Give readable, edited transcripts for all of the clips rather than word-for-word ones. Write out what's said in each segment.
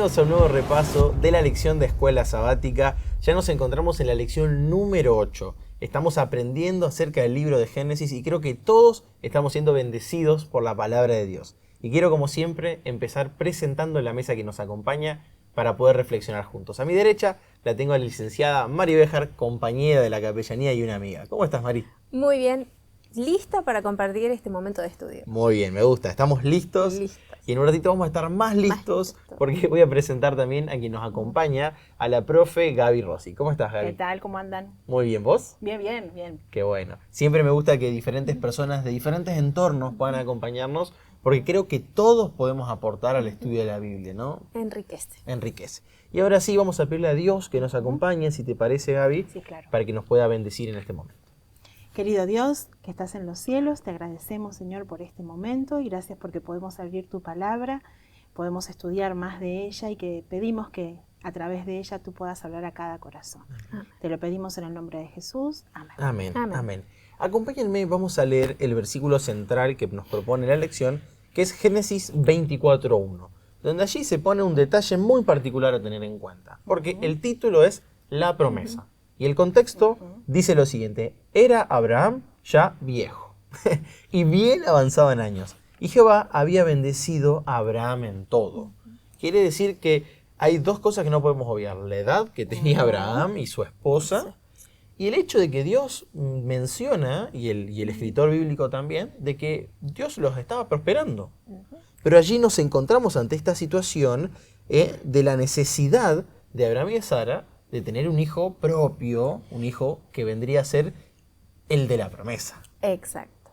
bienvenidos a un nuevo repaso de la lección de Escuela Sabática. Ya nos encontramos en la lección número 8. Estamos aprendiendo acerca del libro de Génesis y creo que todos estamos siendo bendecidos por la palabra de Dios. Y quiero, como siempre, empezar presentando la mesa que nos acompaña para poder reflexionar juntos. A mi derecha la tengo a la licenciada Mari Béjar, compañera de la capellanía y una amiga. ¿Cómo estás, Mari? Muy bien. Lista para compartir este momento de estudio. Muy bien, me gusta. Estamos listos. Y en un ratito vamos a estar más listos porque voy a presentar también a quien nos acompaña, a la profe Gaby Rossi. ¿Cómo estás, Gaby? ¿Qué tal? ¿Cómo andan? Muy bien, ¿vos? Bien, bien, bien. Qué bueno. Siempre me gusta que diferentes personas de diferentes entornos puedan acompañarnos porque creo que todos podemos aportar al estudio de la Biblia, ¿no? Enriquece. Y ahora sí, vamos a pedirle a Dios que nos acompañe, si te parece, Gaby, Sí, claro. para que nos pueda bendecir en este momento. Querido Dios, que estás en los cielos, te agradecemos, Señor, por este momento y gracias porque podemos abrir tu palabra, podemos estudiar más de ella y que pedimos que a través de ella tú puedas hablar a cada corazón. Te lo pedimos en el nombre de Jesús. Amén. Amén. Acompáñenme, vamos a leer el versículo central que nos propone la lección, que es Génesis 24:1, donde allí se pone un detalle muy particular a tener en cuenta, porque el título es La promesa. Y el contexto dice lo siguiente: era Abraham ya viejo y bien avanzado en años, y Jehová había bendecido a Abraham en todo. Quiere decir que hay dos cosas que no podemos obviar: la edad que tenía Abraham y su esposa, y el hecho de que Dios menciona, y el escritor bíblico también, de que Dios los estaba prosperando. Pero allí nos encontramos ante esta situación de la necesidad de Abraham y de Sara de tener un hijo propio, un hijo que vendría a ser el de la promesa. Exacto.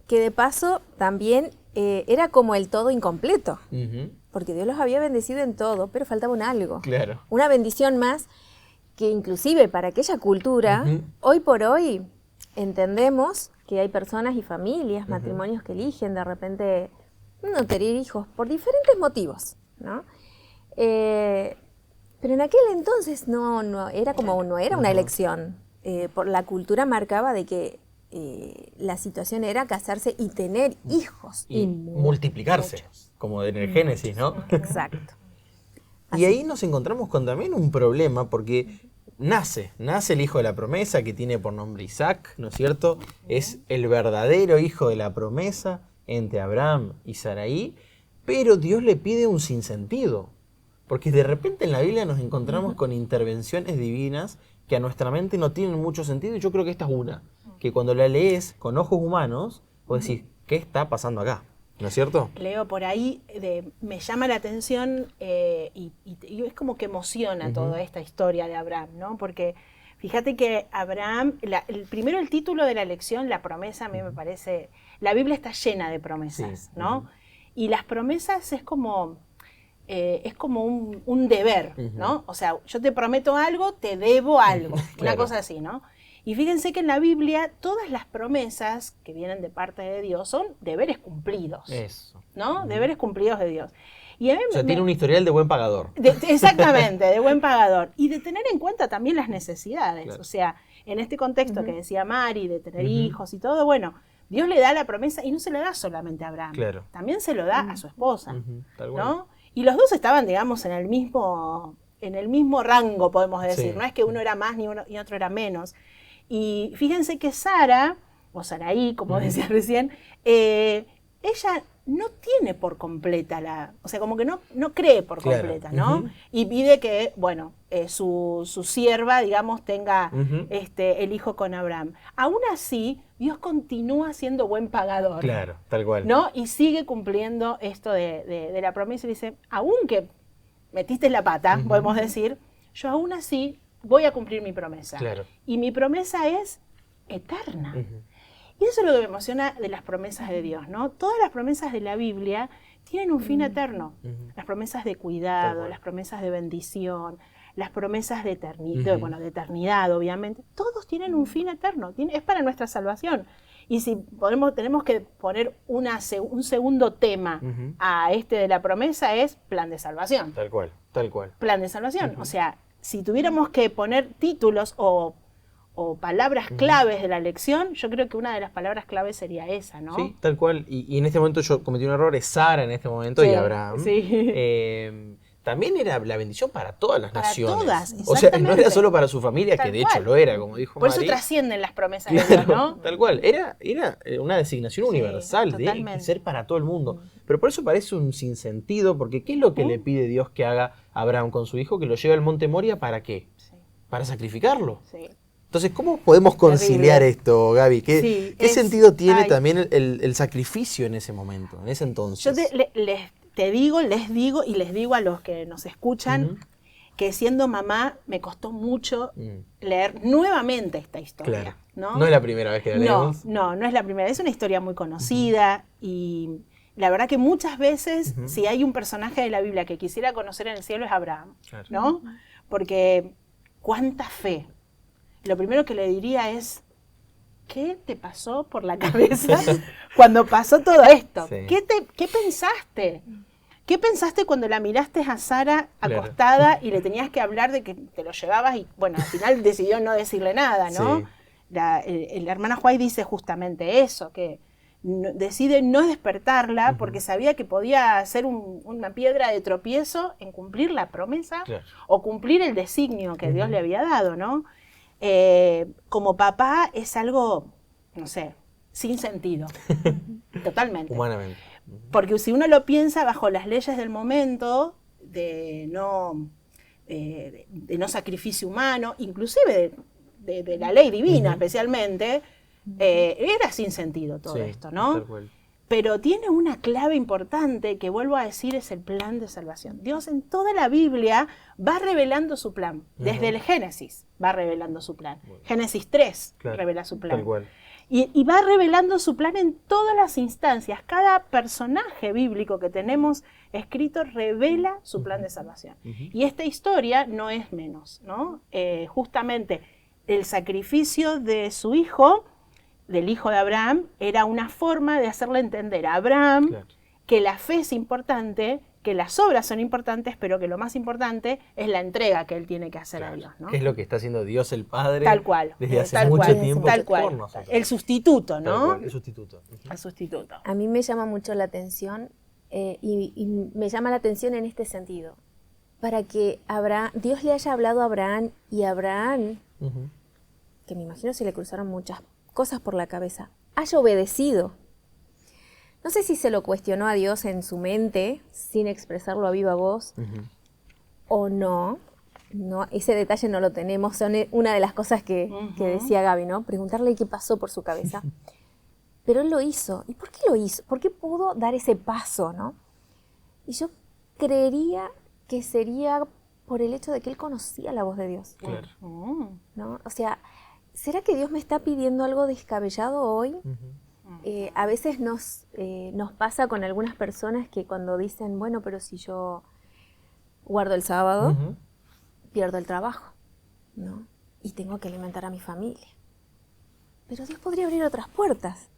Que de paso también era como el todo incompleto, porque Dios los había bendecido en todo, pero faltaba un algo. Claro. Una bendición más que inclusive para aquella cultura, hoy por hoy entendemos que hay personas y familias, matrimonios que eligen de repente no tener hijos por diferentes motivos, ¿no? Pero en aquel entonces no era como no era una elección. Por la cultura marcaba de que la situación era casarse y tener hijos. Y multiplicarse, como en el Génesis, ¿no? Exacto. Y ahí nos encontramos con también un problema, porque nace el hijo de la promesa, que tiene por nombre Isaac, ¿no es cierto? Es el verdadero hijo de la promesa entre Abraham y Sarai, pero Dios le pide un sinsentido. Porque de repente en la Biblia nos encontramos con intervenciones divinas que a nuestra mente no tienen mucho sentido, y yo creo que esta es una, que cuando la lees con ojos humanos, vos decís, ¿qué está pasando acá? ¿No es cierto? Leo por ahí, me llama la atención y es como que emociona toda esta historia de Abraham, ¿no? Porque fíjate que Abraham, primero el título de la lección, la promesa, a mí me parece, la Biblia está llena de promesas, ¿no? Y las promesas es como un deber, ¿no? O sea, yo te prometo algo, te debo algo, una cosa así, ¿no? Y fíjense que en la Biblia todas las promesas que vienen de parte de Dios son deberes cumplidos, ¿no? Deberes cumplidos de Dios. Y a mí tiene un historial de buen pagador. Exactamente, de buen pagador. Y de tener en cuenta también las necesidades. Claro. O sea, en este contexto que decía Mari, de tener hijos y todo, bueno, Dios le da la promesa y no se la da solamente a Abraham. Claro. También se lo da a su esposa, Tal cual. ¿no? Y los dos estaban, digamos, en el mismo rango, podemos decir. Sí. No es que uno era más ni otro era menos. Y fíjense que Sara, o Sarai, como decía recién, ella no tiene por completa o sea, como que no cree por completa, ¿no? Y pide que, bueno, su sierva, digamos, tenga el hijo con Abraham. Aún así, Dios continúa siendo buen pagador. Claro, tal cual. ¿No? Y sigue cumpliendo esto de la promesa y dice, aunque metiste la pata, podemos decir, yo aún así voy a cumplir mi promesa. Claro. Y mi promesa es eterna. Y eso es lo que me emociona de las promesas de Dios, ¿no? Todas las promesas de la Biblia tienen un fin eterno. Las promesas de cuidado, las promesas de bendición, las promesas de eternidad, de eternidad, obviamente. Todos tienen un fin eterno. Es para nuestra salvación. Y si tenemos que poner un segundo tema a este de la promesa, es plan de salvación. Tal cual, tal cual. Plan de salvación. O sea, si tuviéramos que poner títulos o palabras claves de la lección, yo creo que una de las palabras claves sería esa, ¿no? Sí, tal cual. Y en este momento yo cometí un error, es Sara en este momento y Abraham. Sí. también era la bendición para todas las Para naciones. todas, o sea, no era exactamente. solo para su familia, Tal que de hecho cual. lo era, como dijo Por eso Mari. trascienden las promesas de Dios, ¿no? Tal cual, era una designación Sí, universal de totalmente. ser para todo el mundo. Pero por eso parece un sinsentido, porque ¿qué es lo que le pide Dios que haga Abraham con su hijo? Que lo lleve al monte Moria, ¿para qué? Sí, Para sacrificarlo. sí. Entonces, ¿cómo podemos conciliar Terrible. esto, Gaby? ¿Qué, Sí, qué es- sentido tiene ay. también el sacrificio en ese momento, en ese entonces? Yo les digo y les digo a los que nos escuchan Ujú. que siendo mamá me costó mucho Mm. leer nuevamente esta historia. Claro. ¿no? No es la primera vez que la No, leemos. no es la primera. Es una historia muy conocida y la verdad que muchas veces, si hay un personaje de la Biblia que quisiera conocer en el cielo es Abraham, Claro. ¿no? Porque cuánta fe. Lo primero que le diría es, ¿qué te pasó por la cabeza cuando pasó todo esto? Sí. ¿Qué pensaste? ¿Qué pensaste cuando la miraste a Sara Claro. acostada y le tenías que hablar de que te lo llevabas y, bueno, al final decidió no decirle nada, ¿no? Sí. La hermana White dice justamente eso, que decide no despertarla porque sabía que podía ser una piedra de tropiezo en cumplir la promesa Claro. o cumplir el designio que Dios le había dado, ¿no? Como papá es algo, no sé, sin sentido, totalmente. Humanamente. Porque si uno lo piensa bajo las leyes del momento, de no sacrificio humano, inclusive de la ley divina especialmente, era sin sentido todo Sí, esto, ¿no? tal cual. Pero tiene una clave importante que vuelvo a decir, es el plan de salvación. Dios en toda la Biblia va revelando su plan. Desde el Génesis va revelando su plan. Génesis 3 Claro, revela su plan. Tal cual. Y va revelando su plan en todas las instancias. Cada personaje bíblico que tenemos escrito revela su plan de salvación. Y esta historia no es menos, ¿no? Justamente el sacrificio de su hijo, del hijo de Abraham, era una forma de hacerle entender a Abraham Claro. que la fe es importante, que las obras son importantes, pero que lo más importante es la entrega que él tiene que hacer a Dios, ¿no? ¿Qué es lo que está haciendo Dios el Padre Tal cual. desde hace tal mucho cual, tiempo tal por cual. nosotros? El sustituto, Tal ¿no? cual, el sustituto. El sustituto. A mí me llama mucho la atención y me llama la atención en este sentido. Para que Dios le haya hablado a Abraham y Abraham, Ujú. que me imagino se le cruzaron muchas cosas por la cabeza, haya obedecido. No sé si se lo cuestionó a Dios en su mente, sin expresarlo a viva voz, o no. No, ese detalle no lo tenemos. Son una de las cosas que decía Gaby, ¿no? Preguntarle qué pasó por su cabeza. Pero él lo hizo. ¿Y por qué lo hizo? ¿Por qué pudo dar ese paso, no? Y yo creería que sería por el hecho de que él conocía la voz de Dios, Claro. ¿no? O sea, ¿será que Dios me está pidiendo algo descabellado hoy? A veces nos pasa con algunas personas que cuando dicen, bueno, pero si yo guardo el sábado, Ujú. pierdo el trabajo, ¿no? Y tengo que alimentar a mi familia. Pero Dios podría abrir otras puertas.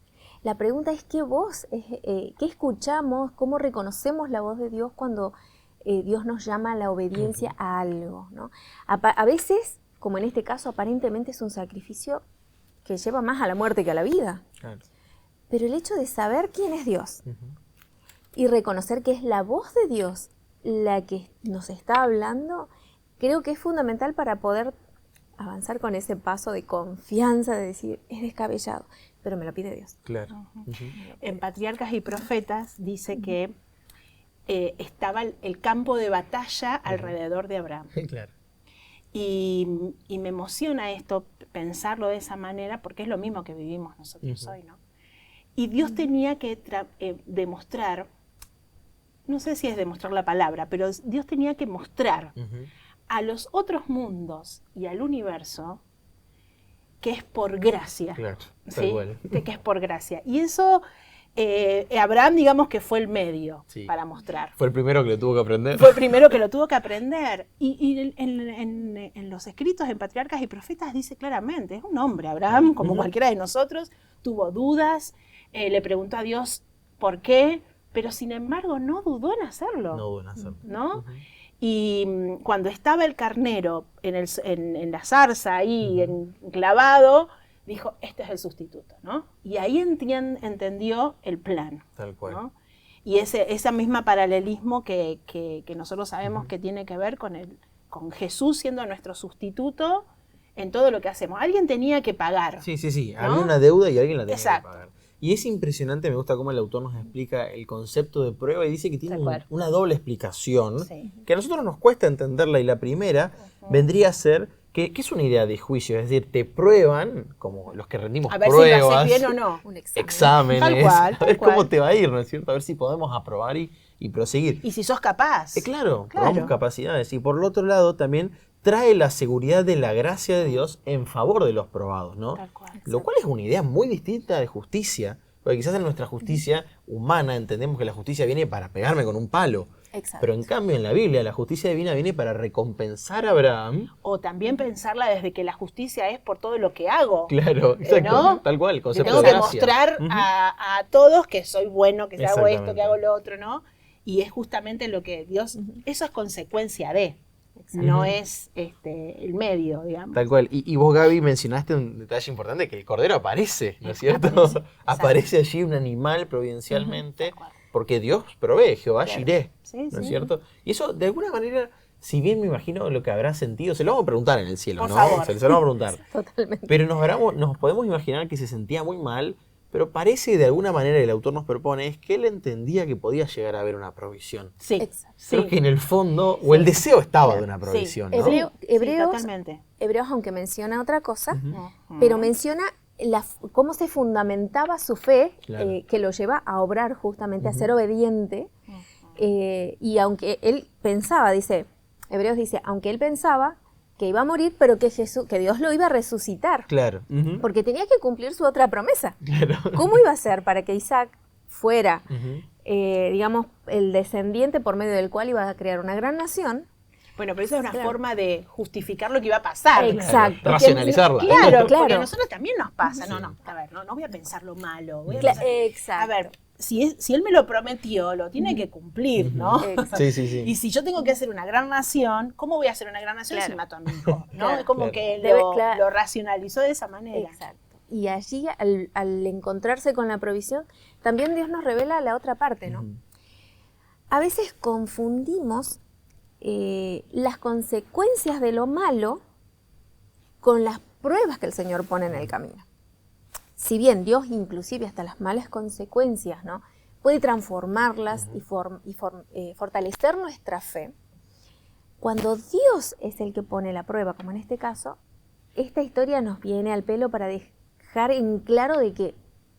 La pregunta es qué voz, qué escuchamos, cómo reconocemos la voz de Dios cuando Dios nos llama a la obediencia a algo, ¿no? A veces, como en este caso, aparentemente es un sacrificio que lleva más a la muerte que a la vida. Claro. Pero el hecho de saber quién es Dios y reconocer que es la voz de Dios la que nos está hablando, creo que es fundamental para poder avanzar con ese paso de confianza, de decir, es descabellado, pero me lo pide Dios. Claro. Ujú. En Patriarcas y Profetas dice que estaba el campo de batalla alrededor de Abraham. Claro. Y me emociona esto, pensarlo de esa manera, porque es lo mismo que vivimos nosotros hoy, ¿no? Y Dios tenía que demostrar, no sé si es demostrar la palabra, pero Dios tenía que mostrar a los otros mundos y al universo que es por gracia. Claro. Tal ¿sí? cual. Que es por gracia. Y eso, Abraham, digamos que fue el medio Sí. para mostrar. Fue el primero que lo tuvo que aprender. Fue el primero que lo tuvo que aprender. Y en los escritos, en Patriarcas y Profetas, dice claramente, es un hombre, Abraham, como cualquiera de nosotros, tuvo dudas, le preguntó a Dios por qué, pero sin embargo no dudó en hacerlo. No dudo en hacerlo. ¿No? Y cuando estaba el carnero en la zarza ahí clavado, dijo, este es el sustituto, ¿no? Y ahí entendió el plan. Tal cual. ¿no? Y ese mismo paralelismo que nosotros sabemos que tiene que ver con Jesús siendo nuestro sustituto en todo lo que hacemos. Alguien tenía que pagar. Sí. ¿no? Había una deuda y alguien la tenía Exacto. que pagar. Y es impresionante, me gusta cómo el autor nos explica el concepto de prueba y dice que tiene Tal cual. una doble explicación Sí. que a nosotros nos cuesta entenderla. Y la primera vendría a ser que es una idea de juicio, es decir, te prueban, como los que rendimos A ver pruebas, si lo haces bien o no. Un examen. exámenes, Tal cual, a ver tal cual. cómo te va a ir, ¿no es cierto? A ver si podemos aprobar y proseguir. Y si sos capaz. Claro, Claro. probamos capacidades. Y por el otro lado también trae la seguridad de la gracia de Dios en favor de los probados, ¿no? Tal cual. Lo cual es una idea muy distinta de justicia, porque quizás en nuestra justicia humana entendemos que la justicia viene para pegarme con un palo. Exacto. Pero en cambio en la Biblia la justicia divina viene para recompensar a Abraham. O también pensarla desde que la justicia es por todo lo que hago. Claro, exacto, ¿no? tal cual, el Le concepto tengo de que gracia. mostrar Ujú. a todos que soy bueno, que hago esto, Exactamente. que hago lo otro, ¿no? Y es justamente lo que Dios, eso es consecuencia de, Exacto. no es el medio, digamos. Tal cual. Y vos, Gaby, mencionaste un detalle importante, que el cordero aparece, ¿no es cierto? Aparece, Aparece allí un animal providencialmente, Tal cual. porque Dios provee, Jehová Claro. Jireh, Sí, ¿no es sí. cierto? Y eso, de alguna manera, si bien me imagino lo que habrá sentido, se lo vamos a preguntar en el cielo, Por ¿no? favor. Se lo vamos a preguntar. Totalmente. Pero nos podemos imaginar que se sentía muy mal, pero parece de alguna manera, el autor nos propone, es que él entendía que podía llegar a haber una provisión. Sí, Exacto. sí. Creo que en el fondo, o el deseo estaba de una provisión, ¿no? Hebreos, totalmente. Hebreos, aunque menciona otra cosa, Ujú. pero menciona cómo se fundamentaba su fe, Claro. que lo lleva a obrar justamente, a ser obediente. Y aunque él pensaba, Hebreos dice, aunque él pensaba que iba a morir, pero que Dios lo iba a resucitar, Claro. Ujú. porque tenía que cumplir su otra promesa. Claro. ¿Cómo iba a ser para que Isaac fuera, Ujú. digamos, el descendiente por medio del cual iba a crear una gran nación? Bueno, pero esa es una Claro. forma de justificar lo que iba a pasar. Exacto. Porque- Racionalizarla. Claro, Claro. porque a nosotros también nos pasa. No, a ver, no voy a pensar lo malo. Voy a pensar- Exacto. A ver, si él me lo prometió, lo tiene que cumplir, ¿no? Exacto. Sí. Y si yo tengo que hacer una gran nación, ¿cómo voy a hacer una gran nación Claro. si mato a mi hijo? ¿no? Claro. Es como Claro. que Claro. lo racionalizó de esa manera. Exacto. Y allí, al encontrarse con la provisión, también Dios nos revela la otra parte, ¿no? Ujú. A veces confundimos las consecuencias de lo malo con las pruebas que el Señor pone en el camino. Si bien Dios, inclusive hasta las malas consecuencias, ¿no?, puede transformarlas y fortalecer nuestra fe, cuando Dios es el que pone la prueba, como en este caso, esta historia nos viene al pelo para dejar en claro de que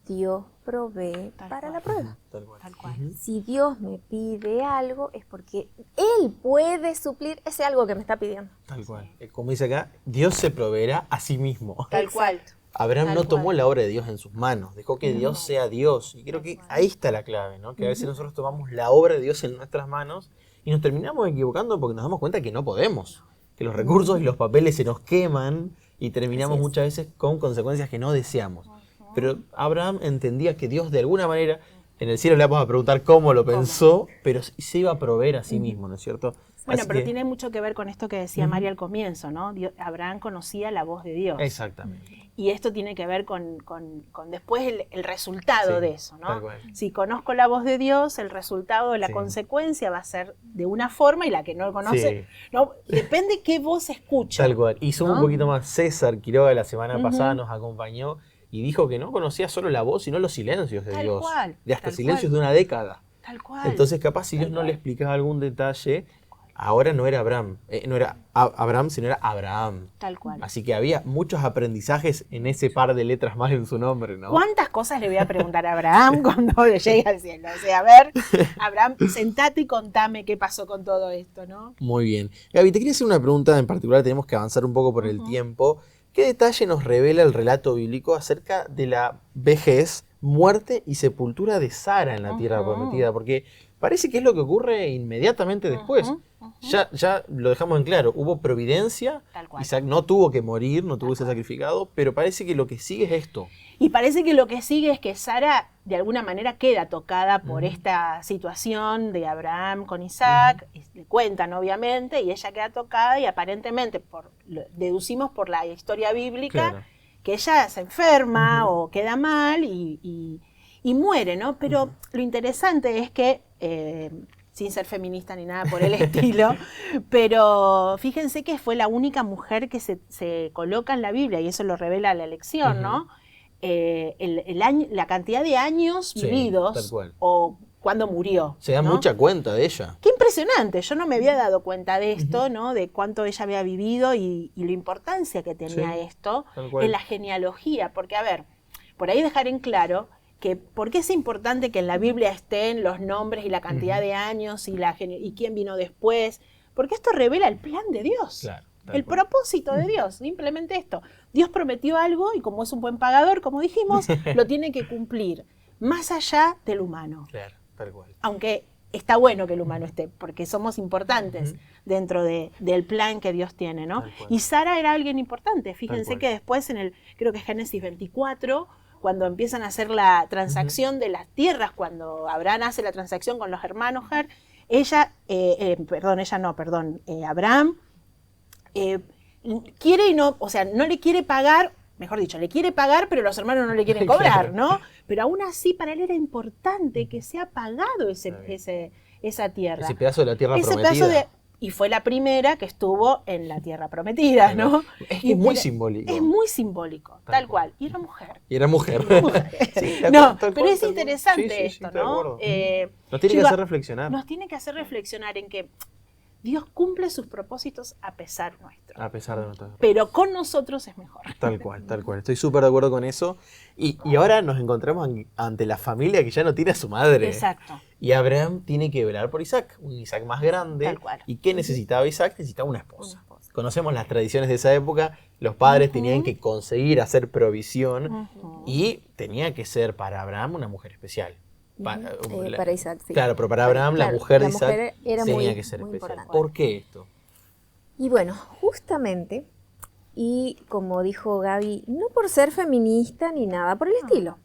Dios provee Tal para cual. la prueba. Tal cual. Tal cual. Ujú. Si Dios me pide algo, es porque Él puede suplir ese algo que me está pidiendo. Tal cual. Como dice acá, Dios se proveerá a sí mismo. Tal cual. Abraham Tal no tomó cual. la obra de Dios en sus manos, dejó que Dios sea Dios. Y creo que ahí está la clave, ¿no? Que a veces nosotros tomamos la obra de Dios en nuestras manos y nos terminamos equivocando porque nos damos cuenta que no podemos, que los recursos y los papeles se nos queman y terminamos Así es. muchas veces con consecuencias que no deseamos. Pero Abraham entendía que Dios de alguna manera, en el cielo le vamos a preguntar cómo lo pensó, pero se iba a proveer a sí mismo, ¿no es cierto? Bueno, Así pero que- tiene mucho que ver con esto que decía María al comienzo, ¿no? Abraham conocía la voz de Dios. Exactamente. Y esto tiene que ver con después el resultado Sí, de eso, tal ¿no? cual. Si conozco la voz de Dios, el resultado de la Sí. consecuencia va a ser de una forma y la que no lo conoce, Sí. no, depende qué voz escucha. Tal cual. Y suma un ¿no? poquito más. César Quiroga la semana pasada nos acompañó y dijo que no conocía solo la voz, sino los silencios de Tal Dios. cual, De hasta tal silencios cual. de una década. Tal cual. Entonces, capaz si Dios no le explicaba algún detalle, ahora no era Abraham. No era Abraham, sino era Abraham. Tal cual. Así que había muchos aprendizajes en ese par de letras más en su nombre, ¿no? ¿Cuántas cosas le voy a preguntar a Abraham cuando llegue al cielo? O sea, a ver, Abraham, sentate y contame qué pasó con todo esto, ¿no? Muy bien. Gaby, te quería hacer una pregunta en particular, tenemos que avanzar un poco por el tiempo. ¿Qué detalle nos revela el relato bíblico acerca de la vejez, muerte y sepultura de Sara en la tierra prometida? Porque parece que es lo que ocurre inmediatamente después. Ya lo dejamos en claro, hubo providencia, Tal cual. Isaac no tuvo que morir, no tuvo que ser sacrificado, pero parece que lo que sigue es esto. Y parece que lo que sigue es que Sara de alguna manera queda tocada por esta situación de Abraham con Isaac, y le cuentan obviamente, y ella queda tocada y aparentemente deducimos por la historia bíblica Claro. que ella se enferma o queda mal y y muere, ¿no? Pero lo interesante es que, sin ser feminista ni nada por el estilo, pero fíjense que fue la única mujer que se coloca en la Biblia, y eso lo revela la elección, ¿no? La cantidad de años Sí, vividos tal cual. o cuando murió. Se da ¿no? mucha cuenta de ella. Qué impresionante, yo no me había dado cuenta de esto, ¿no? De cuánto ella había vivido y la importancia que tenía Sí, esto tal cual. en la genealogía, porque a ver, por ahí dejar en claro que por qué es importante que en la Biblia estén los nombres y la cantidad de años y quién vino después, porque esto revela el plan de Dios. Claro, tal El cual. propósito de Dios, simplemente esto. Dios prometió algo y como es un buen pagador, como dijimos, lo tiene que cumplir, más allá del humano. Claro, tal cual. Aunque está bueno que el humano esté, porque somos importantes dentro del plan que Dios tiene, ¿no? Tal cual. Y Sara era alguien importante. Fíjense cual. que después creo que Génesis 24, cuando empiezan a hacer la transacción de las tierras, cuando Abraham hace la transacción con los hermanos Abraham quiere y no, o sea, no le quiere pagar, mejor dicho, le quiere pagar, pero los hermanos no le quieren cobrar, ¿no? Pero aún así para él era importante que sea pagado esa tierra. Ese pedazo de la tierra Ese prometida. pedazo y fue la primera que estuvo en la tierra prometida, ¿no? Es que es muy simbólico. Es muy simbólico, tal cual. Y era mujer. Y era mujer. Sí, de No, acuerdo, tal pero cual, es tal cual. interesante Sí, sí, sí, esto, estoy de ¿no? acuerdo. Nos tiene que yo hacer reflexionar. Nos tiene que hacer reflexionar en que Dios cumple sus propósitos a pesar nuestro. A pesar de nosotros. Pero con nosotros es mejor. Tal cual, tal cual. Estoy súper de acuerdo con eso. Y ahora nos encontramos ante la familia que ya no tiene a su madre. Exacto. Y Abraham tiene que velar por Isaac, un Isaac más grande. Tal cual. ¿Y qué necesitaba Isaac? Necesitaba una esposa. Conocemos las tradiciones de esa época. Los padres tenían que conseguir hacer provisión y tenía que ser para Abraham una mujer especial. Para Isaac, sí. Claro, pero para Abraham Claro, la mujer de la mujer Isaac era tenía muy- que ser muy especial. importante. ¿Por qué esto? Y bueno, justamente, y como dijo Gaby, no por ser feminista ni nada por el estilo,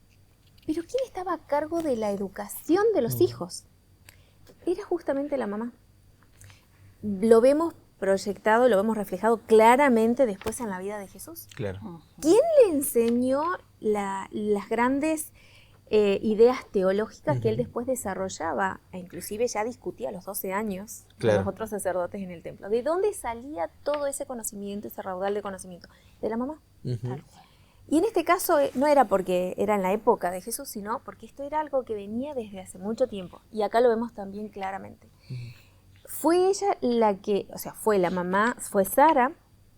pero ¿quién estaba a cargo de la educación de los hijos? Era justamente la mamá. Lo vemos proyectado, lo vemos reflejado claramente después en la vida de Jesús. Claro. ¿Quién le enseñó las grandes ideas teológicas que él después desarrollaba? E inclusive ya discutía a los 12 años Claro. con los otros sacerdotes en el templo. ¿De dónde salía todo ese conocimiento, ese raudal de conocimiento? De la mamá. Ujú. Y en este caso no era porque era en la época de Jesús, sino porque esto era algo que venía desde hace mucho tiempo. Y acá lo vemos también claramente. Fue ella la que, o sea, fue la mamá, fue Sara,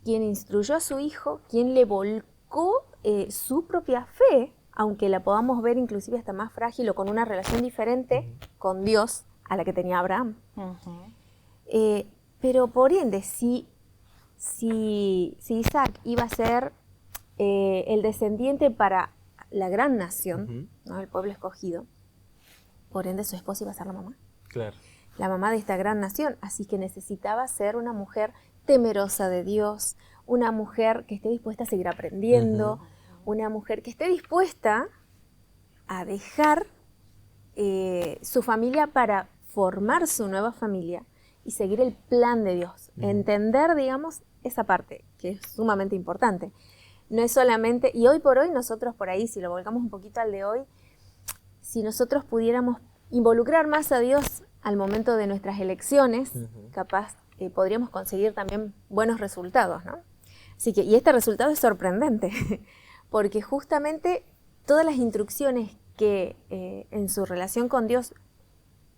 quien instruyó a su hijo, quien le volcó su propia fe, aunque la podamos ver inclusive hasta más frágil o con una relación diferente con Dios a la que tenía Abraham. Pero por ende, si Isaac iba a ser el descendiente para la gran nación, ¿no? El pueblo escogido, por ende su esposa iba a ser la mamá. Claro. La mamá de esta gran nación, así que necesitaba ser una mujer temerosa de Dios, una mujer que esté dispuesta a seguir aprendiendo, una mujer que esté dispuesta a dejar su familia para formar su nueva familia y seguir el plan de Dios, entender, digamos, esa parte que es sumamente importante. No es solamente, y hoy por hoy nosotros por ahí, si lo volcamos un poquito al de hoy, si nosotros pudiéramos involucrar más a Dios al momento de nuestras elecciones, capaz podríamos conseguir también buenos resultados, ¿no? Así que, y este resultado es sorprendente, porque justamente todas las instrucciones que en su relación con Dios,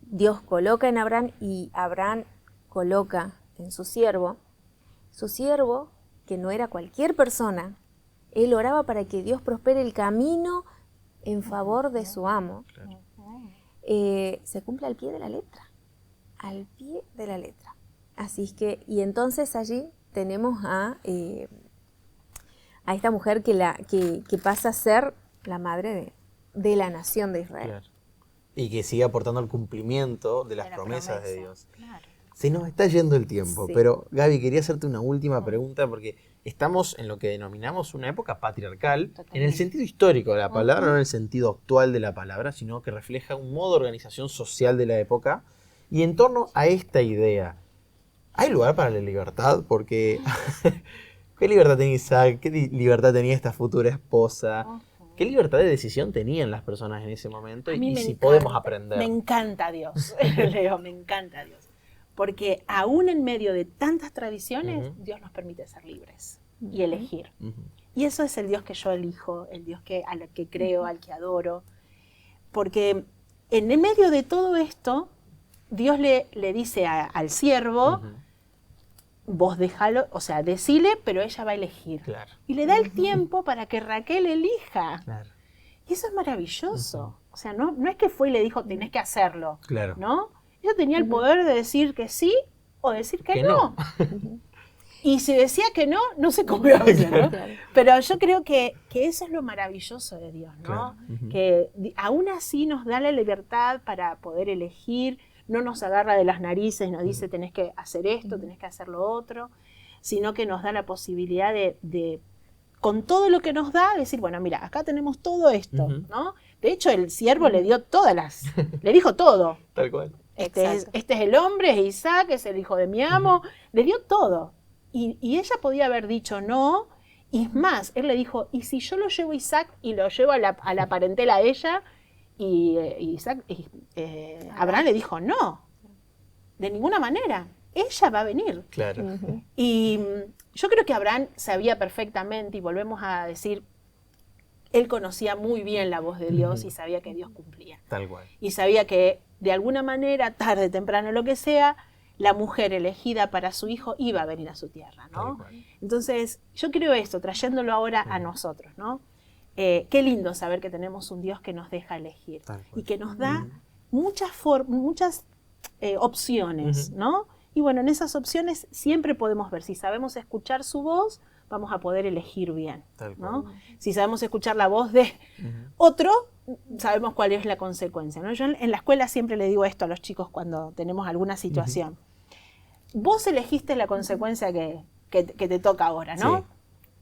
Dios coloca en Abraham y Abraham coloca en su siervo, que no era cualquier persona, él oraba para que Dios prospere el camino en favor de su amo. Claro. Se cumple al pie de la letra, al pie de la letra. Así es que, y entonces allí tenemos a esta mujer que pasa a ser la madre de la nación de Israel. Claro. Y que sigue aportando al cumplimiento de las De la promesas de promesa. Dios. Claro. Se nos está yendo el tiempo, Sí. pero Gaby, quería hacerte una última pregunta porque estamos en lo que denominamos una época patriarcal, en el sentido histórico de la palabra, no en el sentido actual de la palabra, sino que refleja un modo de organización social de la época. Y en torno a esta idea, ¿hay lugar para la libertad? Porque, ¿qué libertad tenía Isaac? ¿Qué libertad tenía esta futura esposa? ¿Qué libertad de decisión tenían las personas en ese momento A mí y me si encanta, podemos aprender? Me encanta Dios, Leo, me encanta Dios. Porque aún en medio de tantas tradiciones, Dios nos permite ser libres y elegir. Y eso es el Dios que yo elijo, el Dios al que creo, al que adoro. Porque en medio de todo esto, Dios le dice al siervo, vos déjalo, o sea, decile, pero ella va a elegir. Claro. Y le da el tiempo para que Raquel elija. Claro. Y eso es maravilloso. O sea, no es que fue y le dijo, tenés que hacerlo. Claro. ¿No? Ella tenía el poder de decir que sí o decir que no. Y si decía que no, no sé cómo iba a hacer, ¿no? Claro. Pero yo creo que eso es lo maravilloso de Dios, ¿no? Claro. Que aún así nos da la libertad para poder elegir, no nos agarra de las narices y nos dice tenés que hacer esto, tenés que hacer lo otro, sino que nos da la posibilidad de con todo lo que nos da, decir, bueno, mira, acá tenemos todo esto, ¿no? De hecho, el siervo le dio le dijo todo. Tal cual. Este es el hombre, es Isaac, es el hijo de mi amo, le dio todo. Y ella podía haber dicho no, y es más, él le dijo, ¿y si yo lo llevo a Isaac y lo llevo a la parentela a ella? Y Abraham le dijo, no, de ninguna manera, ella va a venir. Claro. Y yo creo que Abraham sabía perfectamente, y volvemos a decir, él conocía muy bien la voz de Dios y sabía que Dios cumplía. Tal cual. Y sabía que de alguna manera, tarde, temprano, lo que sea, la mujer elegida para su hijo iba a venir a su tierra, ¿no? Entonces, yo creo esto, trayéndolo ahora a nosotros, ¿no? Qué lindo saber que tenemos un Dios que nos deja elegir y que nos da muchas opciones, ¿no? Y bueno, en esas opciones siempre podemos ver, si sabemos escuchar su voz, vamos a poder elegir bien, ¿no? Si sabemos escuchar la voz de otro, sabemos cuál es la consecuencia, ¿no? Yo en la escuela siempre le digo esto a los chicos cuando tenemos alguna situación. Vos elegiste la consecuencia que te toca ahora, ¿no? Sí.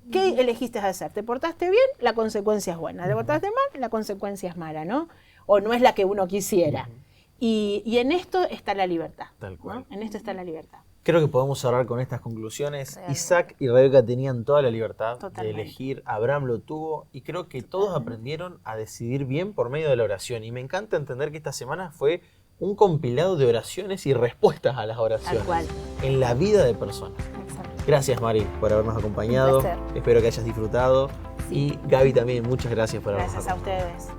¿Qué elegiste hacer? ¿Te portaste bien? La consecuencia es buena. ¿Te portaste mal? La consecuencia es mala, ¿no? O no es la que uno quisiera. Y en esto está la libertad. Tal cual. ¿No? En esto está la libertad. Creo que podemos cerrar con estas conclusiones. Realmente. Isaac y Rebeca tenían toda la libertad Totalmente. de elegir, Abraham lo tuvo y creo que todos aprendieron a decidir bien por medio de la oración. Y me encanta entender que esta semana fue un compilado de oraciones y respuestas a las oraciones Tal cual. en la vida de personas. Exacto. Gracias, Mari, por habernos acompañado. Un placer. Espero que hayas disfrutado. Y Gaby también, muchas gracias por habernos Gracias a acompañado. ustedes.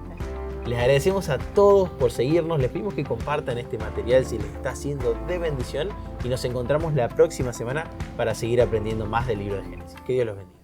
Les agradecemos a todos por seguirnos, les pedimos que compartan este material si les está siendo de bendición y nos encontramos la próxima semana para seguir aprendiendo más del libro de Génesis. Que Dios los bendiga.